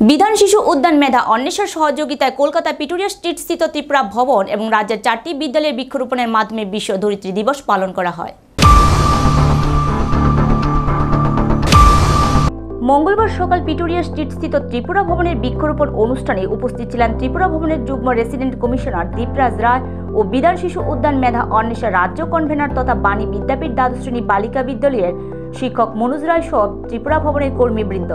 বিধান শিশু উদ্যান মেধা অন্বেষণ সহযোগিতায় কলকাতা পিটুরিয়া স্ট্রিট স্থিত ত্রিপুরা ভবন এবং রাজ্যের 4টি বিদ্যালয়ের বৃক্ষরোপণের মাধ্যমে বিশ্ব ধরিত্রী দিবস পালন করা হয়। মঙ্গলবার সকাল পিটুরিয়া স্ট্রিট স্থিত ত্রিপুরা ভবনের বৃক্ষরোপণ অনুষ্ঠানে উপস্থিত ছিলেন ত্রিপুরা ভবনের যুগ্ম রেসিডেন্ট কমিশনার দীপরাজ রায় ও বিধান শিশু উদ্যান মেধা অন্বেষণ রাজ্য কনভেনার তথা বাণী বিদ্যাপীঠ দ্বাদশ শ্রেণী বালিকা বিদ্যালয়ের শিক্ষক মনোজ রায় সহ ত্রিপুরা ভবনের কর্মীবৃন্দ।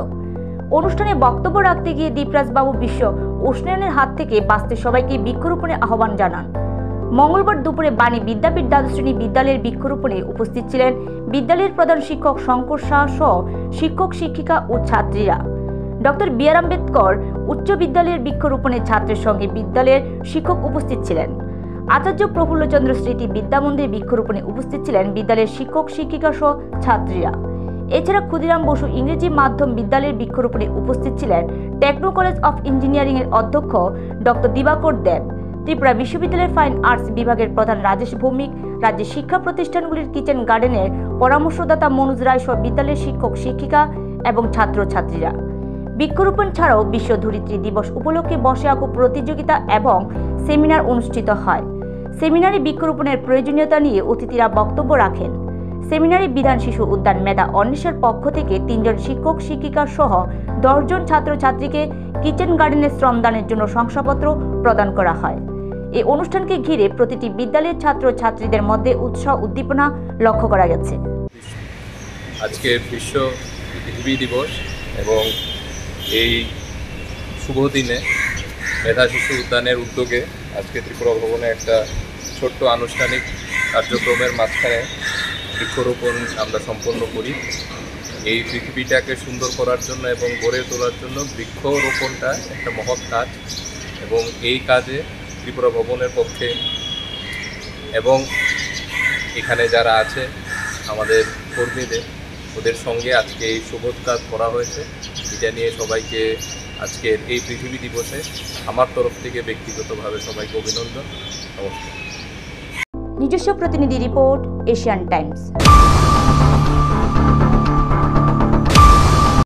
অনুষ্ঠানে বক্তব্য রাখতে গিয়ে দীপরাজ বাবু বিশ্ব উষ্ণায়নের হাত থেকে বাঁচতে সবাইকে বৃক্ষরোপণের আহ্বান জানান। মঙ্গলবার দুপুরে বাণী বিদ্যাপীঠ দ্বাদশ শ্রেণী বিদ্যালয়ের বৃক্ষরোপণে উপস্থিত ছিলেন বিদ্যালয়ের প্রধান শিক্ষক শঙ্কর শাহ সহ শিক্ষক শিক্ষিকা ও ছাত্রীরা। ডক্টর বি আর আম্বেদকর উচ্চ বিদ্যালয়ের বৃক্ষরোপণের ছাত্রের সঙ্গে বিদ্যালয়ের শিক্ষক উপস্থিত ছিলেন। আচার্য প্রফুল্লচন্দ্র স্মৃতি বিদ্যামন্দিরে বৃক্ষরোপণে উপস্থিত ছিলেন বিদ্যালয়ের শিক্ষক শিক্ষিকা সহ ছাত্রীরা। এছাড়া ক্ষুদিরাম বসু ইংরেজি মাধ্যম বিদ্যালয়ের বৃক্ষরোপণে উপস্থিত ছিলেন টেকনো কলেজ অফ ইঞ্জিনিয়ারিং এর অধ্যক্ষ ডক্টর দিবাকর দেব, ত্রিপুরা বিশ্ববিদ্যালয়ের ফাইন আর্টস বিভাগের প্রধান রাজেশ ভৌমিক, রাজ্যের শিক্ষা প্রতিষ্ঠানগুলির কিচেন গার্ডেনের পরামর্শদাতা মনোজ রায় সহ বিদ্যালয়ের শিক্ষক শিক্ষিকা এবং ছাত্রছাত্রীরা। বৃক্ষরোপণ ছাড়াও বিশ্ব ধরিত্রী দিবস উপলক্ষে বসে আঁকো প্রতিযোগিতা এবং সেমিনার অনুষ্ঠিত হয়। সেমিনারে বৃক্ষরোপণের প্রয়োজনীয়তা নিয়ে অতিথিরা বক্তব্য রাখেন। সেমিনারে বিধান শিশু উদ্যান মেধা অন্বেষণের পক্ষ থেকে 3 জন শিক্ষক শিক্ষিকা সহ 10 জন ছাত্রছাত্রীকে কিচেন গার্ডেনের শ্রমদানের জন্য শংসাপত্র প্রদান করা হয়। এই অনুষ্ঠানকে ঘিরে প্রতিটি বিদ্যালয়ের ছাত্রছাত্রীদের মধ্যে উৎসাহ উদ্দীপনা লক্ষ্য করা গেছে। আজকে বিশ্ব পৃথিবী দিবস এবং এই শুভ দিনে মেধা শিশু উদ্যানের উদ্যোগে আজকে ত্রিপুরা ভবনে একটা ছোট্ট আনুষ্ঠানিক কার্যক্রমের মাঝখানে বৃক্ষরোপণ আমরা সম্পন্ন করি। এই পৃথিবীটাকে সুন্দর করার জন্য এবং গড়ে তোলার জন্য বৃক্ষরোপণটা একটা মহৎ কাজ এবং এই কাজে ত্রিপুরা ভবনের পক্ষে এবং এখানে যারা আছে আমাদের কর্মীদের ওদের সঙ্গে আজকে এই শুভ কাজ করা হয়েছে। এটা নিয়ে সবাইকে আজকের এই পৃথিবী দিবসে আমার তরফ থেকে ব্যক্তিগতভাবে সবাইকে অভিনন্দন। নমস্কার। নিজস্ব প্রতিনিধি রিপোর্ট, এশিয়ান টাইমস।